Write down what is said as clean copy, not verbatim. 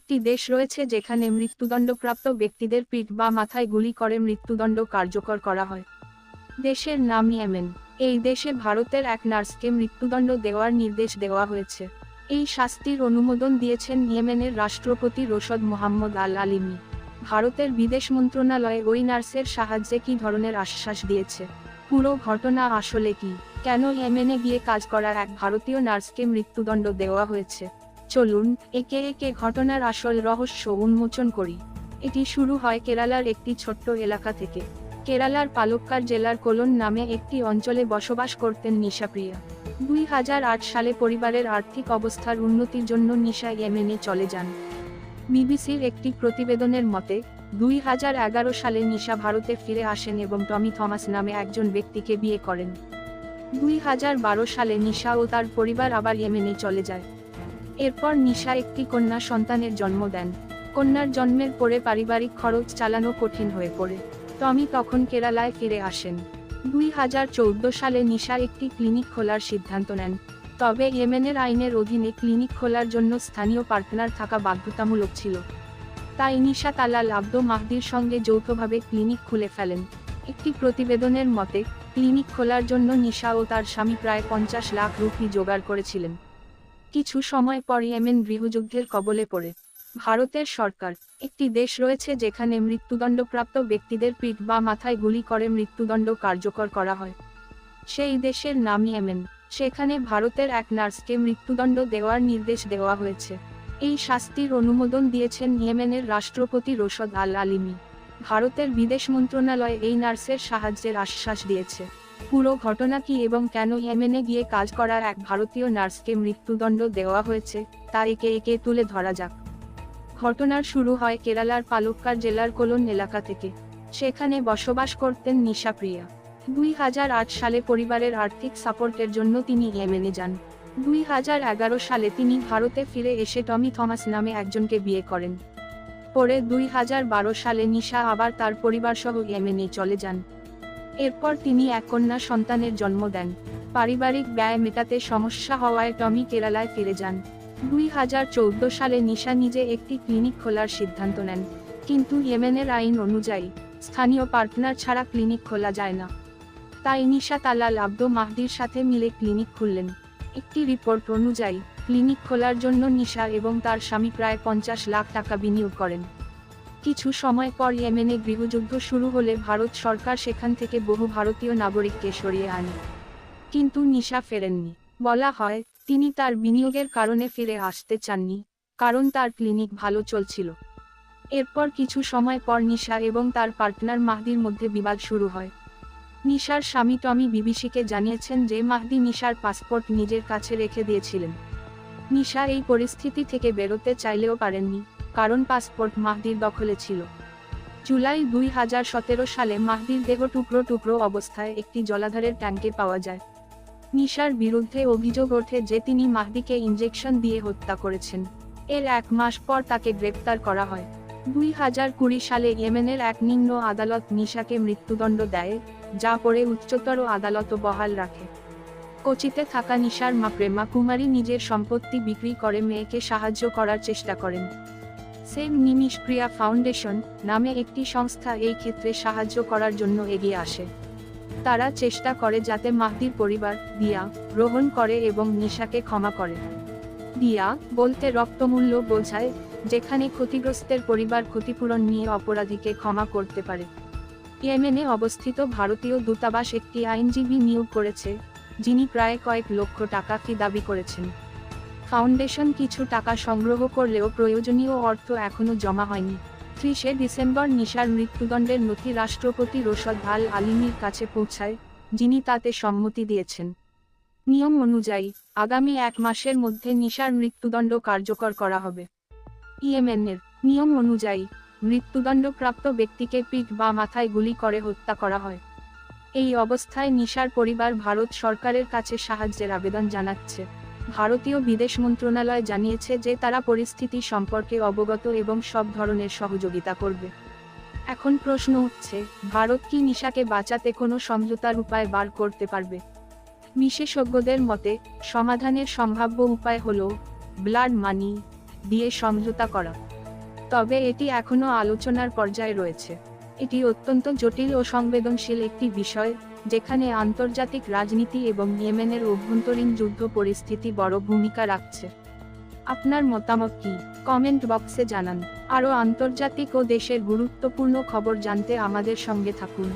একটি দেশ রয়েছে যেখানে মৃত্যুদণ্ডপ্রাপ্ত ব্যক্তিদের পিঠ বা মাথায় গুলি করে মৃত্যুদণ্ড কার্যকর করা হয়। দেশের নাম ইয়েমেন। এই দেশে ভারতের এক নার্সকে মৃত্যুদণ্ড দেওয়ার নির্দেশ দেওয়া হয়েছে। এই শাস্তির অনুমোদন দিয়েছেন ইয়েমেনের রাষ্ট্রপতি রশদ মোহাম্মদ আল আলিমি। ভারতের বিদেশ মন্ত্রণালয় ওই নার্সের সাহায্যে কী ধরনের আশ্বাস দিয়েছে, পুরো ঘটনা আসলে কি, কেন ইয়েমেনে গিয়ে কাজ করা এক ভারতীয় নার্সকে মৃত্যুদণ্ড দেওয়া হয়েছে, চলুন একে একে ঘটনার আসল রহস্য উন্মোচন করি। এটি শুরু হয় কেরালার একটি ছোট্ট এলাকা থেকে। কেরালার পালক্কাড় জেলার কোলন নামে একটি অঞ্চলে বসবাস করতেন নিশাপ্রিয়া। 2008 সালে পরিবারের আর্থিক অবস্থার উন্নতির জন্য নিশা ইয়েমেনে চলে যান। বিবিসির একটি প্রতিবেদনের মতে 2011 সালে নিশা ভারতে ফিরে আসেন এবং টমি থমাস নামে একজন ব্যক্তিকে বিয়ে করেন। 2012 সালে নিশা ও তার পরিবার আবার ইয়েমেনে চলে যায়। এরপর নিশা একটি কন্যা সন্তানের জন্ম দেন। কন্যার জন্মের পরে পারিবারিক খরচ চালানো কঠিন হয়ে পড়ে। টমি তখন কেরালায় ফিরে আসেন। 2014 সালে নিশা একটি ক্লিনিক খোলার সিদ্ধান্ত নেন। তবে ইয়েমেনের আইনের অধীনে ক্লিনিক খোলার জন্য স্থানীয় পার্টনার থাকা বাধ্যতামূলক ছিল। তাই নিশা তালাল আব্দো মাহদির সঙ্গে যৌথভাবে ক্লিনিক খুলে ফেলেন। একটি প্রতিবেদনের মতে, ক্লিনিক খোলার জন্য নিশা ও তার স্বামী প্রায় 50 লাখ রুপি জোগাড় করেছিলেন। কিছু সময় পর ইয়েমেন গৃহযুদ্ধের কবলে পড়ে। ভারতের সরকার। একটি দেশ রয়েছে যেখানে মৃত্যুদণ্ডপ্রাপ্ত ব্যক্তিদের পিঠ বা মাথায় গুলি করে মৃত্যুদণ্ড কার্যকর করা হয়। সেই দেশের নাম ইয়েমেন। সেখানে ভারতের এক নার্সকে মৃত্যুদণ্ড দেওয়ার নির্দেশ দেওয়া হয়েছে। এই শাস্তির অনুমোদন দিয়েছেন ইয়েমেনের রাষ্ট্রপতি রশদ আল আলিমি। ভারতের বিদেশ মন্ত্রণালয় এই নার্সের সাহায্যের আশ্বাস দিয়েছে। পুরো ঘটনা কি এবং কেন ইয়েমেনে গিয়ে কাজ করা এক ভারতীয় নার্সকে মৃত্যুদণ্ড দেওয়া হয়েছে, তা একে একে তুলে ধরা যাক। ঘটনার শুরু হয় কেরালার পালক্কাড় জেলার কোলন এলাকা থেকে। সেখানে বসবাস করতেন নিশাপ্রিয়া। 2008 সালে পরিবারের আর্থিক সাপোর্টের জন্য তিনি ইয়েমেনে যান। 2011 সালে তিনি ভারতে ফিরে এসে টমি থমাস নামে একজনকে বিয়ে করেন। পরে 2012 সালে নিশা আবার তার পরিবারসহ ইয়েমেনে চলে যান। এরপর তিনি এক কন্যা সন্তানের জন্ম দেন। পারিবারিক ব্যয় মেটাতে সমস্যা হওয়ায় টমি কেরালায় ফিরে যান। 2014 সালে নিশা নিজে একটি ক্লিনিক খোলার সিদ্ধান্ত নেন। কিন্তু ইয়েমেনের আইন অনুযায়ী স্থানীয় পার্টনার ছাড়া ক্লিনিক খোলা যায় না। তাই নিশা তালাল আব্দো মাহদির সাথে মিলে ক্লিনিক খুললেন। একটি রিপোর্ট অনুযায়ী ক্লিনিক খোলার জন্য নিশা এবং তার স্বামী প্রায় 50 লাখ টাকা বিনিয়োগ করেন। কিছু সময় পর ইয়েমেনে গৃহযুদ্ধ শুরু হলে ভারত সরকার সেখান থেকে বহু ভারতীয় নাগরিককে সরিয়ে আনে। কিন্তু নিশা ফেরেননি। বলা হয়, তিনি তার বিনিয়োগের কারণে ফিরে আসতে চাননি, কারণ তার ক্লিনিক ভালো চলছিল। এরপর কিছু সময় পর নিশা এবং তার পার্টনার মাহদির মধ্যে বিবাদ শুরু হয়। নিশার স্বামী টমি বিবিসিকে জানিয়েছেন যে মাহদি নিশার পাসপোর্ট নিজের কাছে রেখে দিয়েছিলেন। নিশা এই পরিস্থিতি থেকে বেরোতে চাইলেও পারেননি, কারণ পাসপোর্ট মাহদির দখলে ছিল। জুলাই 2017 সালে মাহদির দেহ টুকরো টুকরো অবস্থায় একটি জলাধারের ট্যাঙ্কে পাওয়া যায়। নিশার বিরুদ্ধে অভিযোগ ওঠে যে তিনি মাহদিকে ইনজেকশন দিয়ে হত্যা করেছেন। এর 1 মাস পর তাকে গ্রেপ্তার করা হয়। 2020 সালে ইয়েমেনের এক নিম্ন আদালত নিশাকে মৃত্যুদণ্ড দেয়, যা পরে উচ্চতর আদালতও বহাল রাখে। কোচিতে থাকা নিশার মা প্রেমা কুমারী নিজের সম্পত্তি বিক্রি করে মেয়েকে সাহায্য করার চেষ্টা করেন। সেভ নিশাপ্রিয়া ফাউন্ডেশন নামে একটি সংস্থা এই ক্ষেত্রে সাহায্য করার জন্য এগিয়ে আসে। তারা চেষ্টা করে যাতে মাহদির পরিবার দিয়া গ্রহণ করে এবং নিশাকে ক্ষমা করে। দিয়া বলতে রক্তমূল্য বোঝায়, যেখানে ক্ষতিগ্রস্তের পরিবার ক্ষতিপূরণ নিয়ে অপরাধীকে ক্ষমা করতে পারে। ইয়েমেনে অবস্থিত ভারতীয় দূতাবাস একটি আইনজীবী নিয়োগ করেছে, যিনি প্রায় কয়েক লক্ষ টাকা ফি দাবি করেছেন। ফাউন্ডেশন কিছু টাকা সংগ্রহ করলেও প্রয়োজনীয় অর্থ এখনও জমা হয়নি। 30 ডিসেম্বর নিশার মৃত্যুদণ্ডের নথি রাষ্ট্রপতি রশদ আল আলিমির কাছে পৌঁছায়, যিনি তাতে সম্মতি দিয়েছেন। নিয়ম অনুযায়ী আগামী 1 মাসের মধ্যে নিশার মৃত্যুদণ্ড কার্যকর করা হবে। ইয়েমেনের নিয়ম অনুযায়ী মৃত্যুদণ্ডপ্রাপ্ত ব্যক্তিকে পিঠ বা মাথায় গুলি করে হত্যা করা হয়। এই অবস্থায় নিশার পরিবার ভারত সরকারের কাছে সাহায্যের আবেদন জানাচ্ছে। ভারতীয় বিদেশ মন্ত্রণালয় জানিয়েছে যে তারা পরিস্থিতি সম্পর্কে অবগত এবং সব ধরনের সহযোগিতা করবে। এখন প্রশ্ন উঠছে, ভারত কি নিশাকে বাঁচাতে কোনো সমঝোতার উপায় বার করতে পারবে? বিশেষজ্ঞদের মতে সমাধানের সম্ভাব্য উপায় হল ব্লাড মানি দিয়ে সমঝোতা করা। তবে এটি এখনও আলোচনার পর্যায়ে রয়েছে। এটি অত্যন্ত জটিল ও সংবেদনশীল একটি বিষয়, যেখানে আন্তর্জাতিক রাজনীতি এবং ইয়েমেনের অভ্যন্তরীণ যুদ্ধ পরিস্থিতি বড় ভূমিকা রাখছে। আপনার মতামত কি? কমেন্ট বক্সে জানান। আরও আন্তর্জাতিক ও দেশের গুরুত্বপূর্ণ খবর জানতে আমাদের সঙ্গে থাকুন।